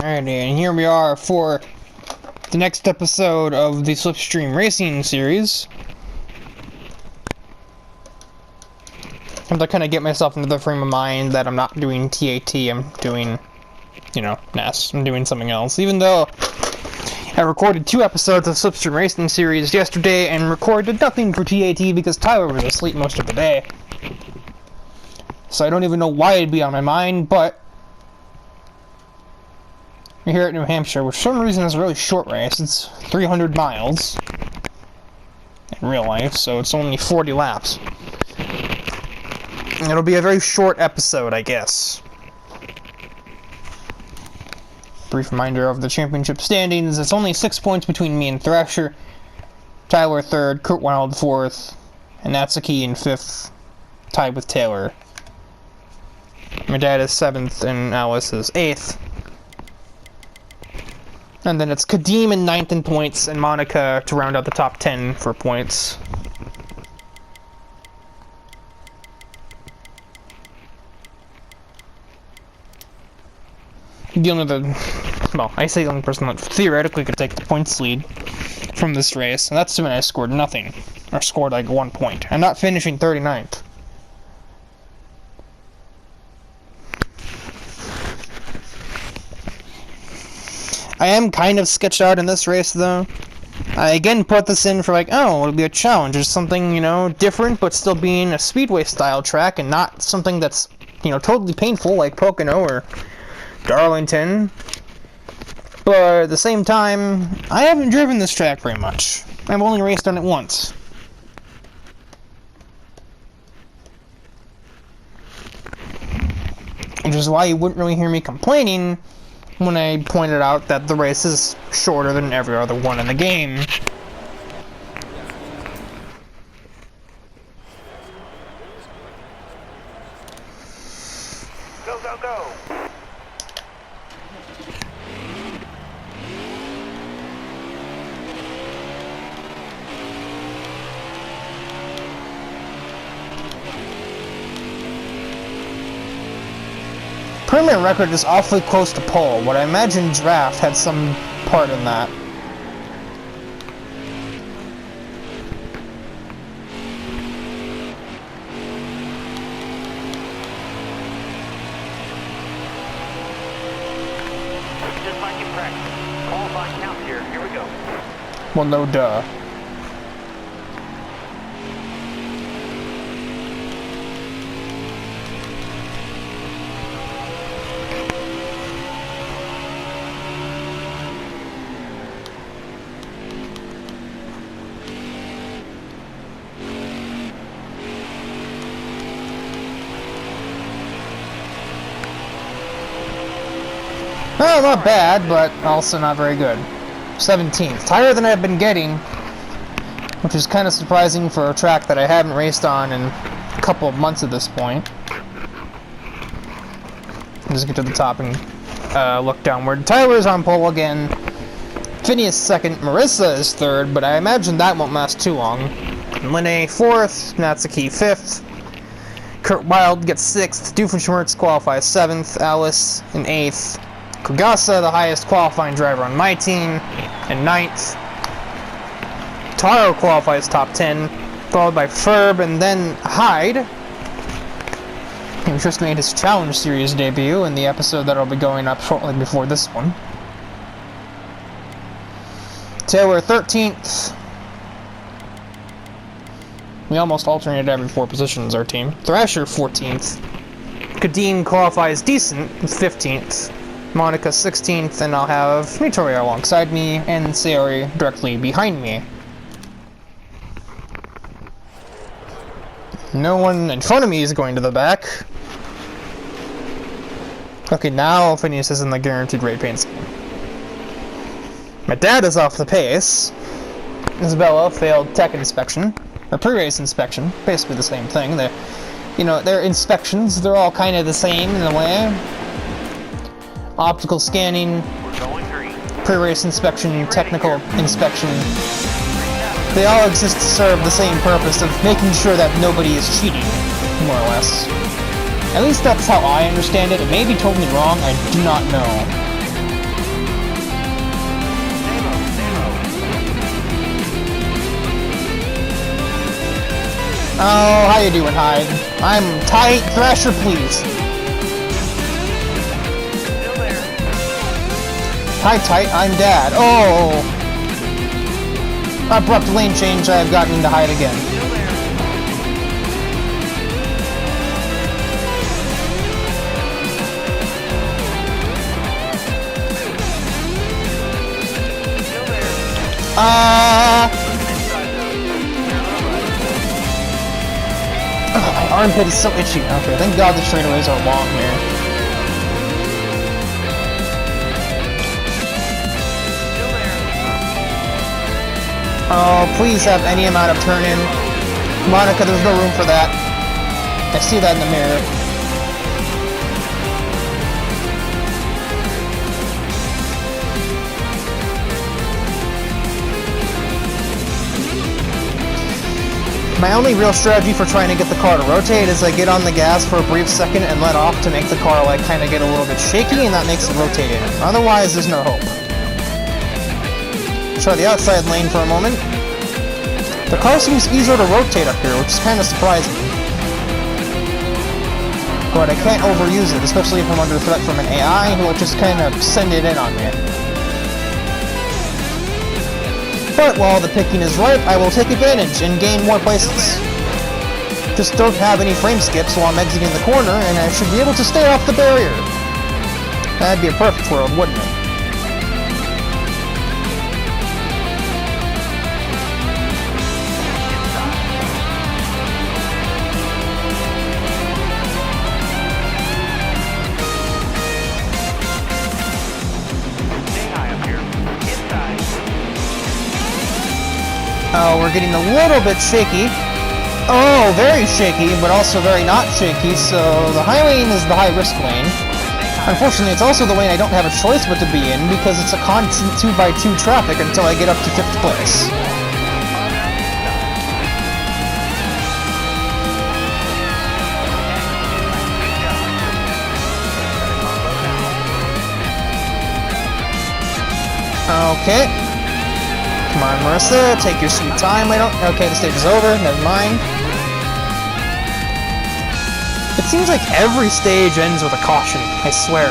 Alrighty, and here we are for the next episode of the Slipstream Racing series. I'm to kind of get myself into the frame of mind that I'm not doing TAT, I'm doing, NAS. I'm doing something else. Even though I recorded 2 episodes of Slipstream Racing series yesterday and recorded nothing for TAT because Tyler was asleep most of the day. So I don't even know why it'd be on my mind, but we're here at New Hampshire, which for some reason is a really short race. It's 300 miles in real life, so it's only 40 laps. And it'll be a very short episode, I guess. Brief reminder of the championship standings. It's only 6 points between me and Thrasher. Tyler 3rd, Kurt Wilde 4th, and Natsuki in 5th, tied with Taylor. My dad is 7th, and Alice is 8th. And then it's Kadeem in 9th in points, and Monica to round out the top 10 for points. The only person that theoretically could take the points lead from this race, and that's when I scored nothing, or scored like 1 point. I'm not finishing 39th. I am kind of sketched out in this race, though. I again put this in for it'll be a challenge. It's something, different, but still being a speedway-style track and not something that's, totally painful like Pocono or Darlington. But at the same time, I haven't driven this track very much. I've only raced on it once. Which is why you wouldn't really hear me complaining when I pointed out that the race is shorter than every other one in the game. Go, go, go! Permanent record is awfully close to pole. What I imagine draft had some part in that. Just like in practice. Qualifying counts here. Here we go. Well, no duh. Well, not bad, but also not very good. 17th. Higher than I've been getting, which is kind of surprising for a track that I haven't raced on in a couple of months at this point. Just get to the top and look downward. Tyler's on pole again. Phineas 2nd. Marissa is 3rd, but I imagine that won't last too long. Linnae 4th. Natsuki 5th. Kurt Wilde gets 6th. Doofenshmirtz qualifies 7th. Alice in 8th. Kugasa, the highest qualifying driver on my team, in 9th. Taro qualifies top 10, followed by Ferb and then Hyde. He just made his Challenge Series debut in the episode that'll be going up shortly before this one. Taylor 13th. We almost alternated every 4 positions, our team. Thrasher 14th. Kadeem qualifies decent, 15th. Monica 16th, and I'll have Mitoria alongside me, and Sayori directly behind me. No one in front of me is going to the back. Okay, now Phineas is in the guaranteed rate paint scheme. My dad is off the pace. Isabella failed tech inspection, or pre-race inspection, basically the same thing. They're inspections, they're all kind of the same in a way. Optical scanning, pre-race inspection, technical inspection. They all exist to serve the same purpose of making sure that nobody is cheating, more or less. At least that's how I understand it. It may be totally wrong, I do not know. Oh, how you doing, Hyde? I'm tight. Thrasher, please. Still there. Hi, tight. I'm Dad. Oh. Abrupt lane change. I have gotten into Hyde again. Still there. Still there. Inside though. My armpit is so itchy. Okay, thank God the straightaways are long here. Still there. Oh, please have any amount of turn in. Monica, there's no room for that. I see that in the mirror. My only real strategy for trying to get the car to rotate is I get on the gas for a brief second and let off to make the car like kind of get a little bit shaky, and that makes it rotate in. Otherwise, there's no hope. Try the outside lane for a moment. The car seems easier to rotate up here, which is kind of surprising. But I can't overuse it, especially if I'm under threat from an AI who will just kind of send it in on me. But while the picking is ripe, I will take advantage and gain more places. Just don't have any frame skips while I'm exiting the corner, and I should be able to stay off the barrier. That'd be a perfect world, wouldn't it? Oh, we're getting a little bit shaky. Oh, very shaky, but also very not shaky, so the high lane is the high-risk lane. Unfortunately, it's also the lane I don't have a choice but to be in, because it's a constant 2x2 traffic until I get up to 5th place. Okay. Come on, Marissa, take your sweet time. Okay, the stage is over. Never mind. It seems like every stage ends with a caution, I swear.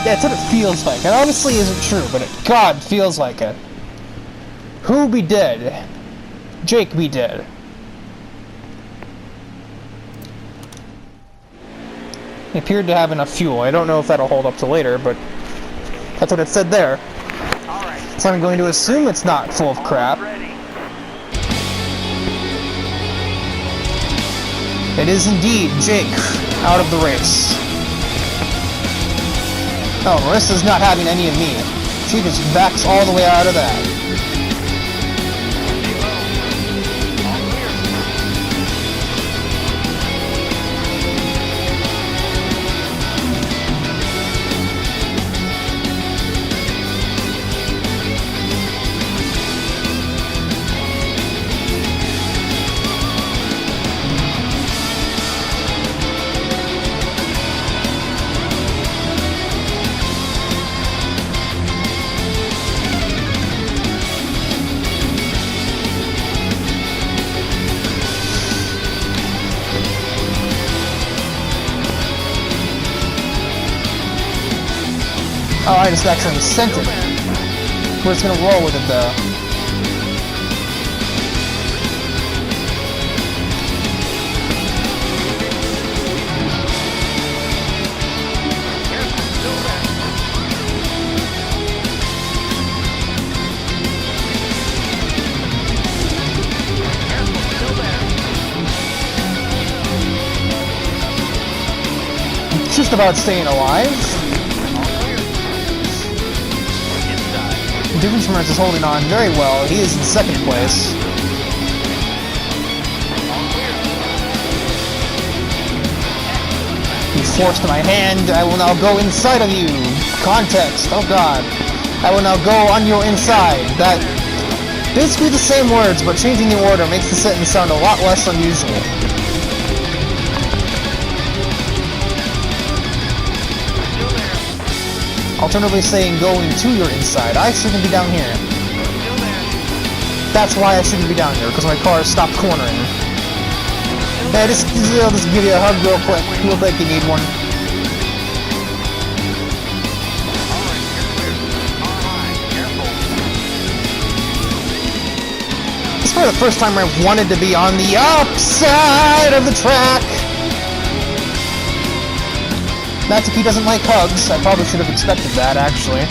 That's what it feels like. It obviously isn't true, but God, feels like it. Who be dead? Jake be dead. He appeared to have enough fuel. I don't know if that'll hold up to later, but that's what it said there. So I'm going to assume it's not full of crap. It is indeed Jake out of the race. Oh, Marissa's not having any of me. She just backs all the way out of that. Oh, I just accidentally sent it. We're just gonna roll with it though. Just about staying alive. Difference is holding on very well. He is in 2nd place. You forced my hand. I will now go inside of you. Context. Oh God. I will now go on your inside. That basically the same words, but changing the order makes the sentence sound a lot less unusual. Alternatively saying going to your inside. I shouldn't be down here. That's why I shouldn't be down here, because my car stopped cornering. Yeah, I'll just give you a hug real quick. You look like you need one. This is probably the first time I've wanted to be on the upside of the track. That's if he doesn't like hugs. I probably should have expected that, actually.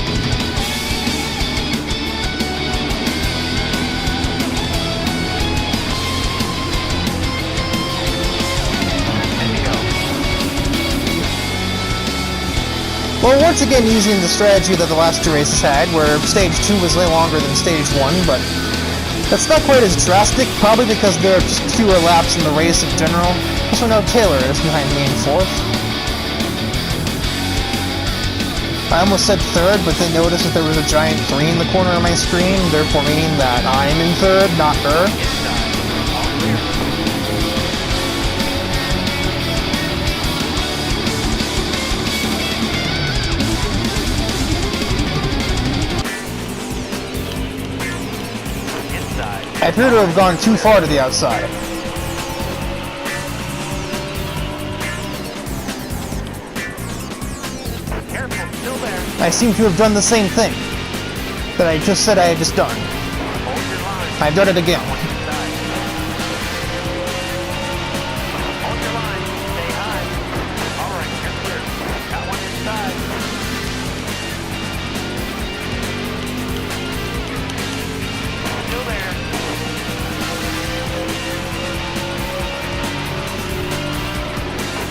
Well, once again using the strategy that the last two races had, where Stage 2 was way longer than Stage 1, but that's not quite as drastic, probably because there are just fewer laps in the race in general. Also, no Taylor is behind me in 4th. I almost said 3rd, but then noticed that there was a giant 3 in the corner of my screen, therefore meaning that I'm in 3rd, not her. I appear to have gone too far to the outside. Careful, still there. I seem to have done the same thing that I just said I had just done. Hold your line. I've done it again. Inside. Hold your line. Stay high. All right, you're clear. Got one inside. Still there.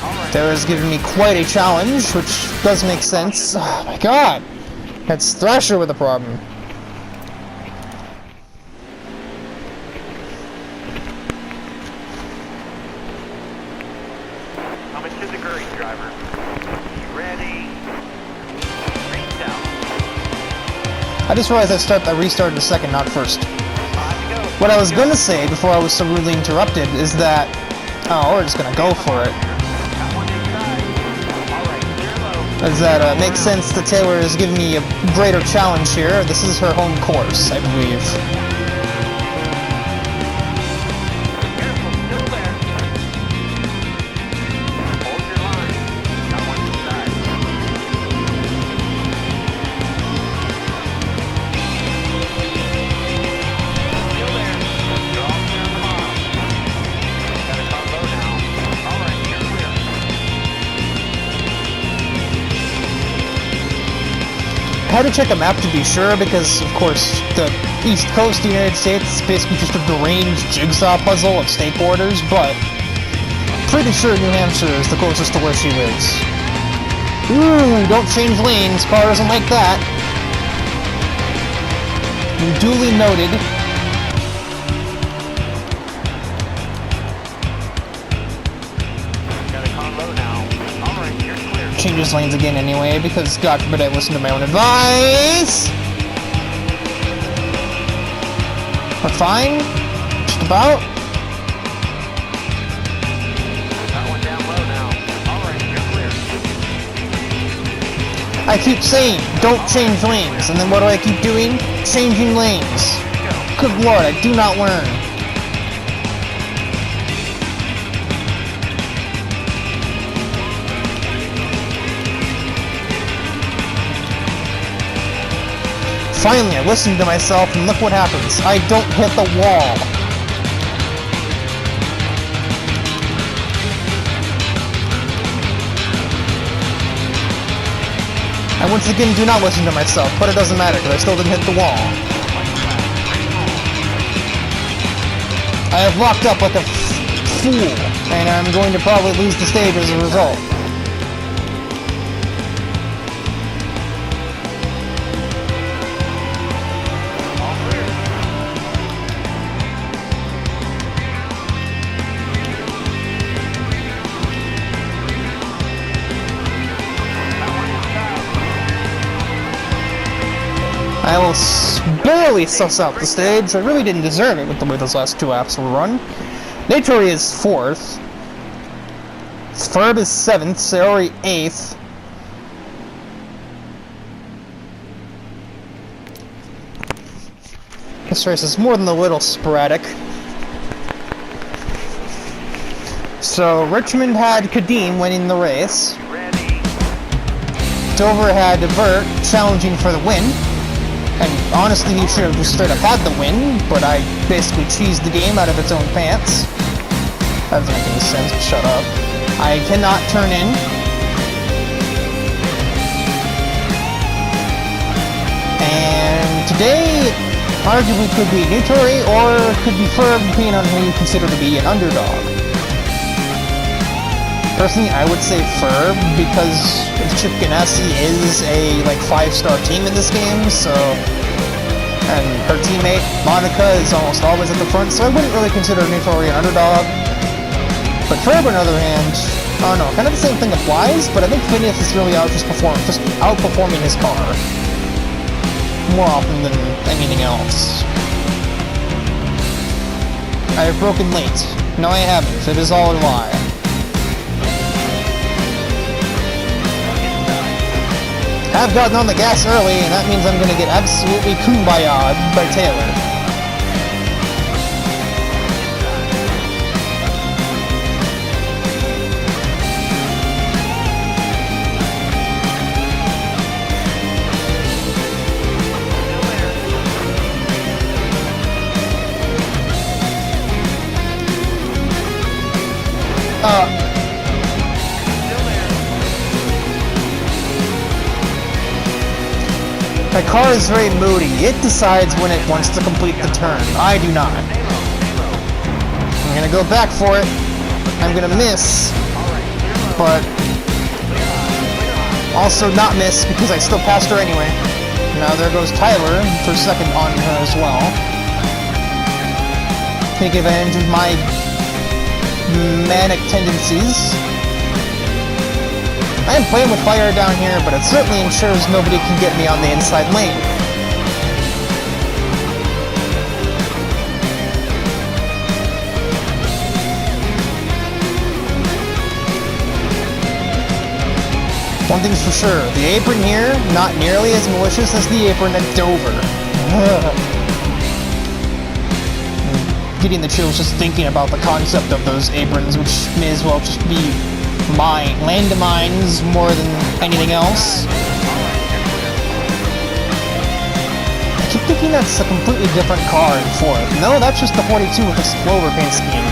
All right. Taylor's given me quite a challenge, which does make sense. Oh my god! That's Thrasher with a problem. Coming to the green, driver. You ready? Race down. I just realized I restarted the second, not first. 5 to go. What I was gonna say before I was so rudely interrupted is that... Oh, we're just gonna go for it. Got one inside. All right, clear low. Is that makes sense that Taylor is giving me a greater challenge here. This is her home course, I believe. Careful, still there. Hold your line. Got one inside. Still there. You're all clear on the bottom. Gotta come low now. All right, you're clear. I had to check a map to be sure because, of course, the East Coast of the United States is basically just a deranged jigsaw puzzle of state borders, but pretty sure New Hampshire is the closest to where she lives. Ooh, don't change lanes, car doesn't like that. Duly noted. Gotta come low now. All right, you're clear. Changes lanes again anyway, because God forbid I listen to my own advice. We're fine. Just about. Got one down low now. All right, you're clear. I keep saying, don't change lanes, and then what do I keep doing? Changing lanes. Go. Good lord, I do not learn. Finally, I listened to myself, and look what happens. I don't hit the wall. I once again do not listen to myself, but it doesn't matter, because I still didn't hit the wall. I have locked up like a fool, and I'm going to probably lose the stage as a result. All clear. Got one inside. I will barely suss out the stage. I really didn't deserve it with the way those last two laps were run. Natori is 4th. Ferb is 7th. Saori 8th. This race is more than a little sporadic. So Richmond had Kadeem winning the race. Ready. Dover had Vert challenging for the win. And honestly, he should have just straight up had the win, but I basically cheesed the game out of its own pants. That doesn't make any sense, but shut up. I cannot turn in. And today, arguably could be Newtory, or could be Ferb, depending on who you consider to be an underdog. Personally, I would say Ferb, because Chip Ganassi is a, like, 5-star team in this game, so... And her teammate, Monica, is almost always at the front, so I wouldn't really consider Newtory an underdog. But Ferb, on the other hand, I don't know, kind of the same thing applies, but I think Phineas is really just outperforming his car. More often than anything else. I have broken late. No, I haven't. It is all a lie. I've gotten on the gas early, and that means I'm going to get absolutely kumbaya'd by Taylor. My car is very moody. It decides when it wants to complete the turn. I do not. I'm gonna go back for it. I'm gonna miss, but also not miss because I still passed her anyway. Now there goes Tyler for second on her as well. Take advantage of my manic tendencies. I am playing with fire down here, but it certainly ensures nobody can get me on the inside lane. One thing's for sure, the apron here, not nearly as malicious as the apron at Dover. Getting the chills just thinking about the concept of those aprons, which may as well just be landmines more than anything else. I keep thinking that's a completely different car in fourth. No, that's just the 42 with its clover paint scheme.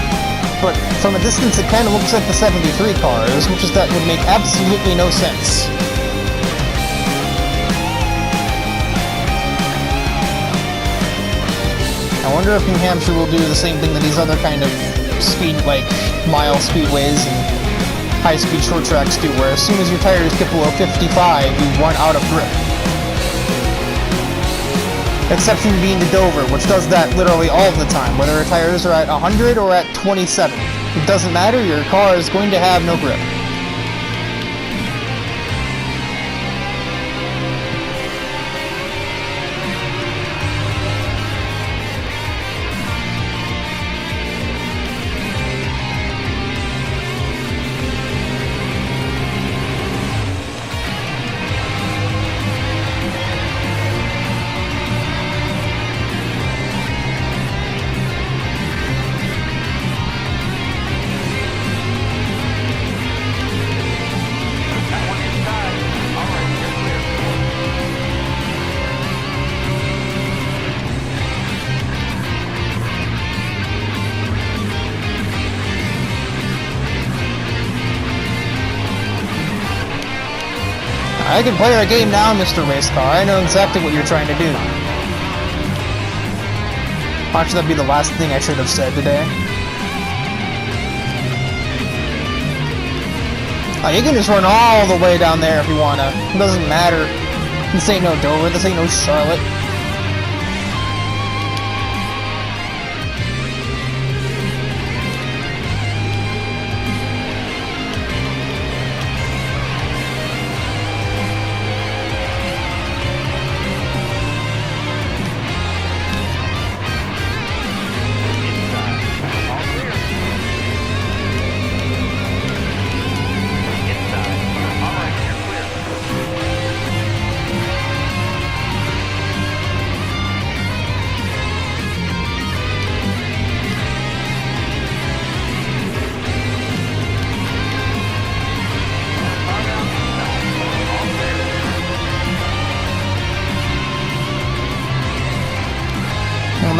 But from a distance, it kind of looks like the 73 cars, which is that would make absolutely no sense. I wonder if New Hampshire will do the same thing that these other kind of mile speedways and high-speed short tracks do, where as soon as your tires get below 55, you run out of grip. Exception being to Dover, which does that literally all the time, whether your tires are at 100 or at 27. It doesn't matter, your car is going to have no grip. I can play our game now, Mr. Race Car. I know exactly what you're trying to do. Watch that be the last thing I should have said today. Oh, you can just run all the way down there if you wanna. It doesn't matter. This ain't no Dover, this ain't no Charlotte.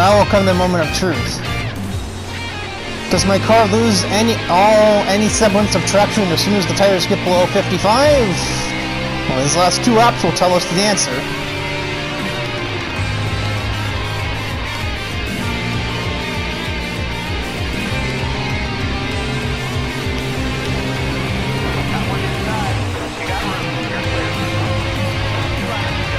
now will come the moment of truth. Does my car lose any semblance of traction as soon as the tires get below 55? Well, these last 2 laps will tell us the answer. Got one inside. You got room. You're clear. 2 laps to go.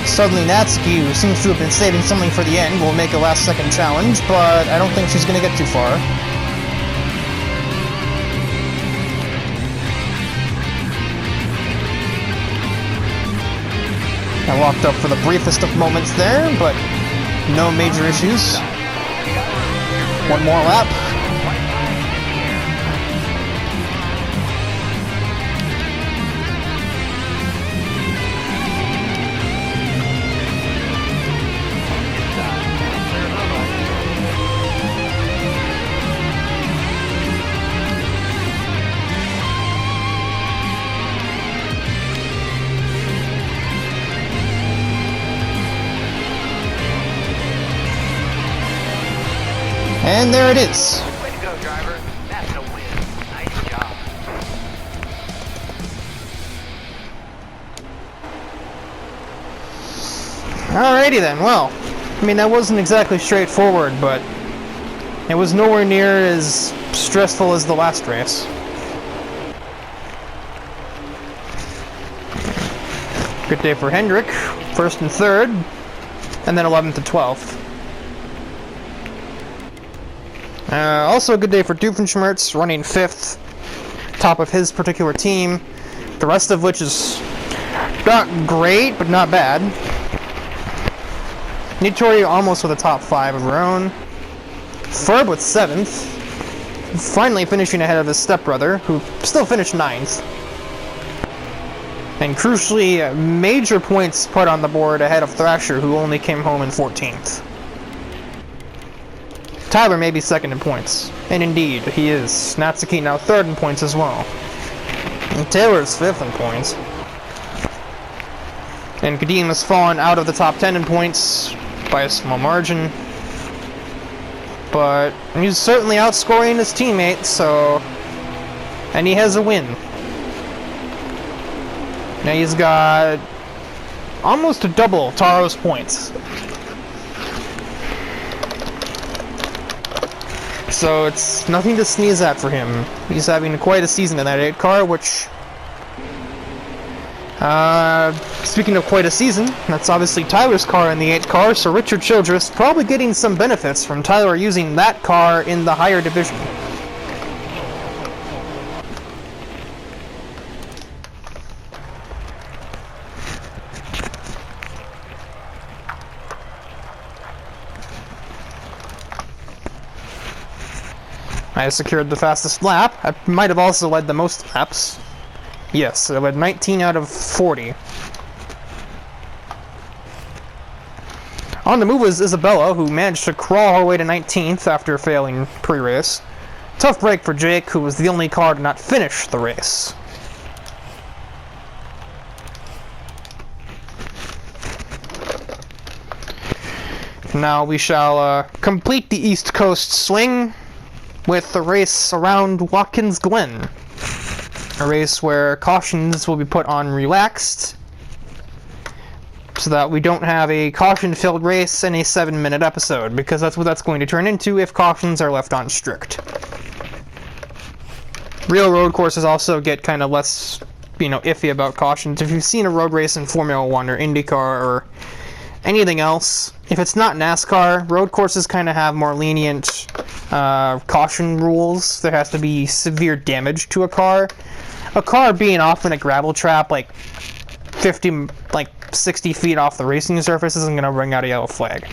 Suddenly Natsuki, who seems to have been saving something for the end, will make a last-second challenge, but I don't think she's going to get too far. I walked up for the briefest of moments there, but no major issues. One more lap. And there it is. Way to go, driver. That's a win. Nice job. Alrighty then, well, I mean that wasn't exactly straightforward, but it was nowhere near as stressful as the last race. Good day for Hendrick, 1st and 3rd, and then 11th and 12th. Also a good day for Doofenshmirtz, running 5th, top of his particular team, the rest of which is not great, but not bad. Nitori almost with a top 5 of her own. Ferb with 7th, finally finishing ahead of his stepbrother, who still finished 9th. And crucially, major points put on the board ahead of Thrasher, who only came home in 14th. Tyler may be 2nd in points, and indeed, he is. Natsuki now 3rd in points as well. And Taylor's 5th in points. And Kadeem has fallen out of the top 10 in points by a small margin. But he's certainly outscoring his teammates, so... And he has a win. Now he's got almost a double Taro's points. So it's nothing to sneeze at for him. He's having quite a season in that 8 car, which... speaking of quite a season, that's obviously Tyler's car in the 8 car, so Richard Childress probably getting some benefits from Tyler using that car in the higher division. I secured the fastest lap. I might have also led the most laps. Yes, I led 19 out of 40. On the move was Isabella, who managed to crawl her way to 19th after failing pre-race. Tough break for Jake, who was the only car to not finish the race. Now we shall complete the East Coast swing with the race around Watkins Glen. A race where cautions will be put on relaxed, so that we don't have a caution-filled race in a 7-minute episode, because that's what that's going to turn into if cautions are left on strict. Real road courses also get kind of less, iffy about cautions. If you've seen a road race in Formula 1 or IndyCar or anything else, if it's not NASCAR, road courses kind of have more lenient caution rules. There has to be severe damage to a car. A car being off in a gravel trap like 60 feet off the racing surface isn't going to bring out a yellow flag.